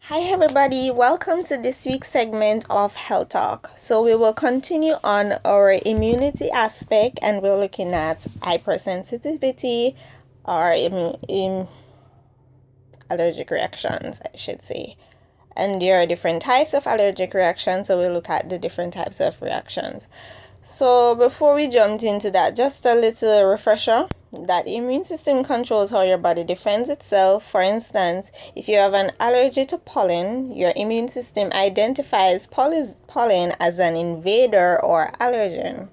Hi everybody, welcome to this week's segment of Health Talk. So we will continue on our immunity aspect and we're looking at hypersensitivity or allergic reactions, I should say. And there are different types of allergic reactions, so we'll look at the different types of reactions. So before we jumped into that, just a little refresher that the immune system controls how your body defends itself. For instance, if you have an allergy to pollen, your immune system identifies pollen as an invader or allergen.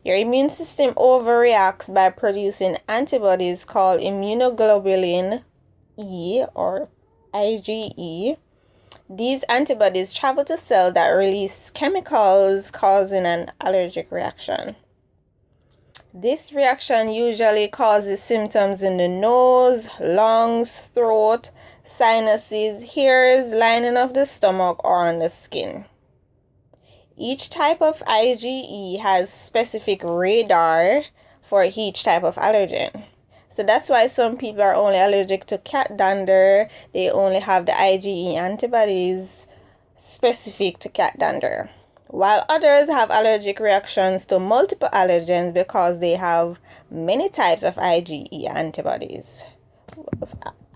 Your immune system overreacts by producing antibodies called immunoglobulin E or IgE. These antibodies travel to cells that release chemicals causing an allergic reaction. This reaction usually causes symptoms in the nose, lungs, throat, sinuses, hairs, lining of the stomach, or on the skin. Each type of IgE has specific radar for each type of allergen. So that's why some people are only allergic to cat dander. They only have the IgE antibodies specific to cat dander. While others have allergic reactions to multiple allergens because they have many types of IgE antibodies.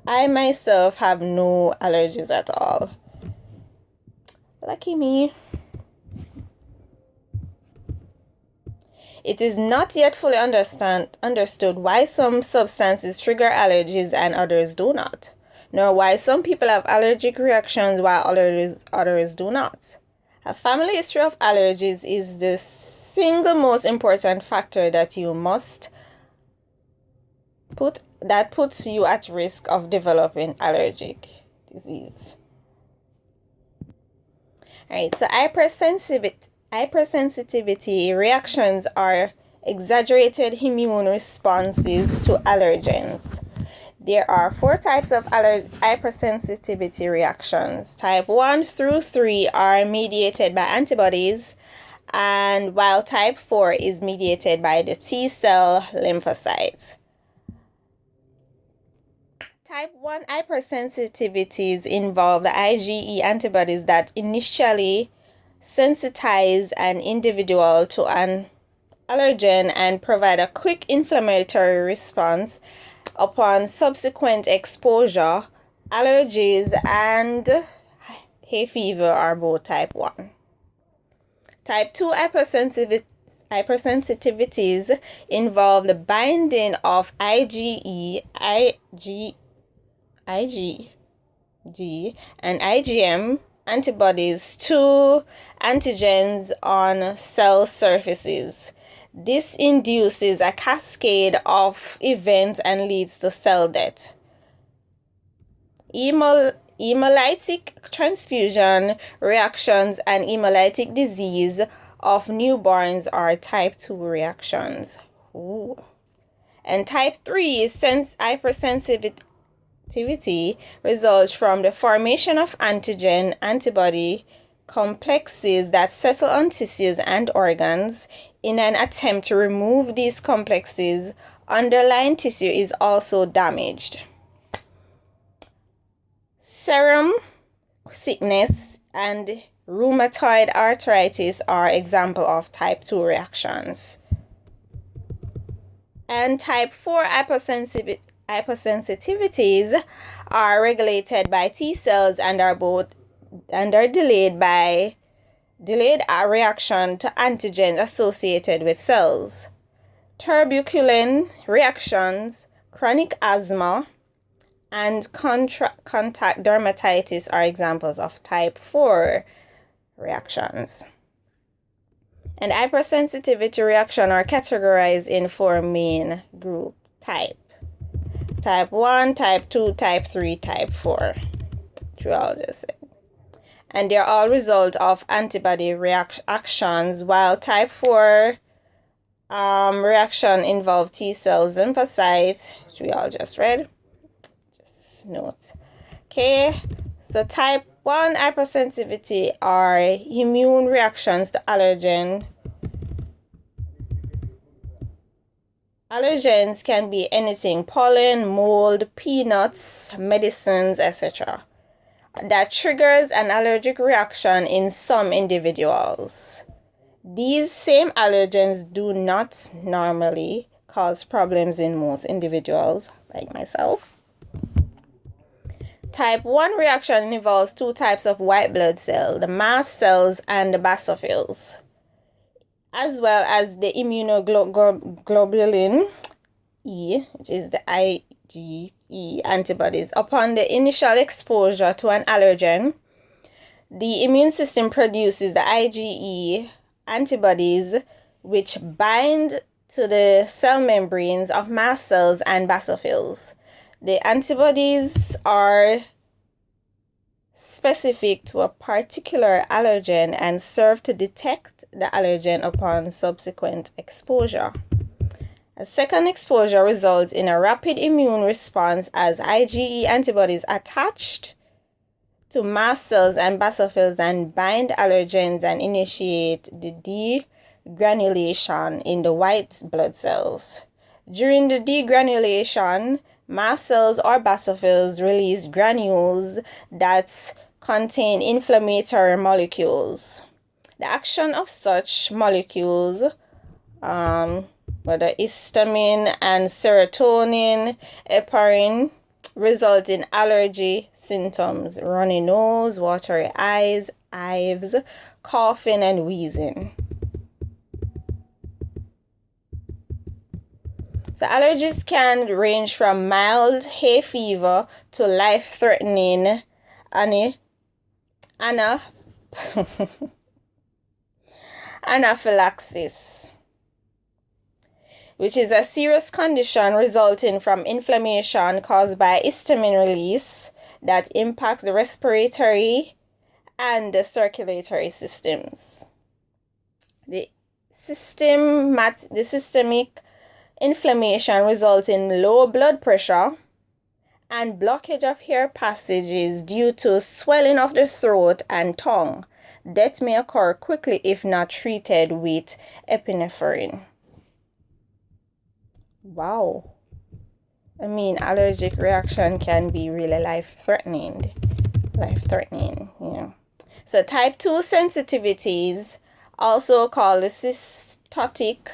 I myself have no allergies at all. Lucky me. It is not yet fully understood why some substances trigger allergies and others do not, nor why some people have allergic reactions while others do not. A family history of allergies is the single most important factor that puts you at risk of developing allergic disease. Alright, so hypersensitivity reactions are exaggerated immune responses to allergens. There are 4 types of hypersensitivity reactions. Type 1 through 3 are mediated by antibodies, and while type 4 is mediated by the T cell lymphocytes. Type 1 hypersensitivities involve the IgE antibodies that initially sensitize an individual to an allergen and provide a quick inflammatory response upon subsequent exposure. Allergies and hay fever are both type 1. Type 2 hypersensitivities involve the binding of IgE, and IgM antibodies to antigens on cell surfaces. This induces a cascade of events and leads to cell death. Hemolytic transfusion reactions and hemolytic disease of newborns are type 2 reactions. Ooh. And type 3 hypersensitivity results from the formation of antibody complexes that settle on tissues and organs. In an attempt to remove these complexes, underlying tissue is also damaged. Serum sickness and rheumatoid arthritis are examples of type 2 reactions. And type 4 hypersensitivities are regulated by T cells and are delayed reaction to antigens associated with cells. Tuberculin reactions, chronic asthma, and contact dermatitis are examples of type 4 reactions. And hypersensitivity reactions are categorized in 4 main group type. Type 1, type 2, type 3, type 4. Which I'll just say. And they're all result of antibody reactions, while type 4 reaction involve T cells, lymphocytes, which we all just read. Just note. Okay, so type 1 hypersensitivity are immune reactions to allergen. Allergens can be anything: pollen, mold, peanuts, medicines, etc. that triggers an allergic reaction in some individuals. These same allergens do not normally cause problems in most individuals, like myself. Type 1 reaction involves two types of white blood cells, the mast cells and the basophils, as well as the immunoglobulin E, which is the IgE antibodies. Upon the initial exposure to an allergen, the immune system produces the IgE antibodies, which bind to the cell membranes of mast cells and basophils. The antibodies are specific to a particular allergen and serve to detect the allergen upon subsequent exposure. A second exposure results in a rapid immune response as IgE antibodies attached to mast cells and basophils and bind allergens and initiate the degranulation in the white blood cells. During the degranulation, mast cells or basophils release granules that contain inflammatory molecules. The action of such molecules, whether histamine and serotonin, heparin, result in allergy symptoms: runny nose, watery eyes, hives, coughing, and wheezing. So allergies can range from mild hay fever to life-threatening anaphylaxis, which is a serious condition resulting from inflammation caused by histamine release that impacts the respiratory and the circulatory systems. The systemic inflammation results in low blood pressure and blockage of air passages due to swelling of the throat and tongue. Death may occur quickly if not treated with epinephrine. Wow. I mean, allergic reaction can be really life-threatening, you know. So type 2 sensitivities, also called the cytotoxic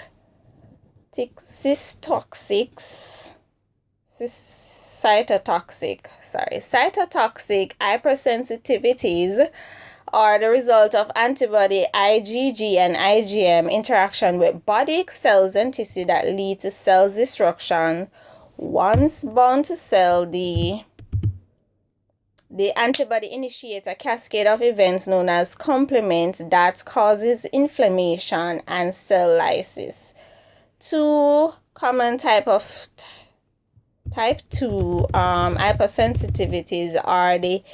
hypersensitivities are the result of antibody IgG and IgM interaction with body cells and tissue that lead to cell destruction. Once bound to cell, the antibody initiates a cascade of events known as complement that causes inflammation and cell lysis. Two common type 2 hypersensitivities are the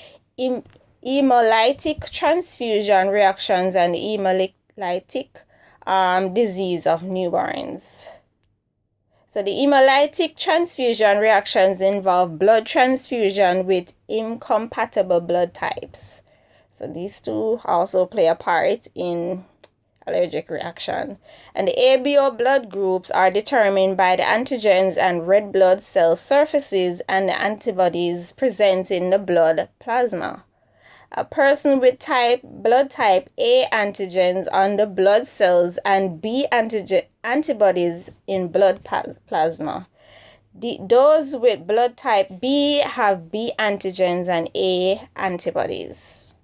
hemolytic transfusion reactions and hemolytic disease of newborns. So the hemolytic transfusion reactions involve blood transfusion with incompatible blood types. So these two also play a part in allergic reaction. And the ABO blood groups are determined by the antigens and red blood cell surfaces and the antibodies present in the blood plasma. A person with blood type A antigens on the blood cells and B antibodies in blood plasma. Those with blood type B have B antigens and A antibodies.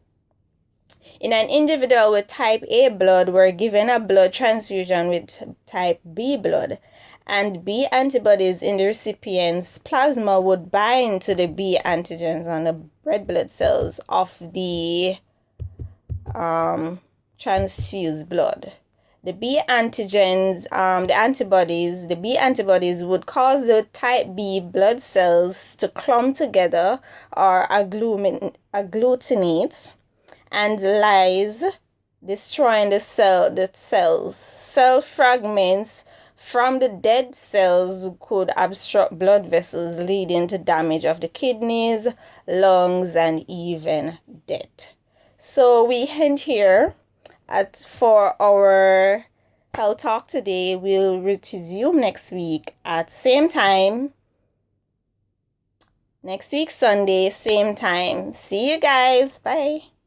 In an individual with type A blood were given a blood transfusion with type B blood, and B antibodies in the recipient's plasma would bind to the B antigens on the red blood cells of the transfused blood. The B antibodies would cause the type B blood cells to clump together or agglutinate and lyse, destroying the cells. Cell fragments from the dead cells could obstruct blood vessels, leading to damage of the kidneys, lungs, and even death. So we end here for our health talk today. We'll resume next week at same time next week Sunday, same time. See you guys. Bye.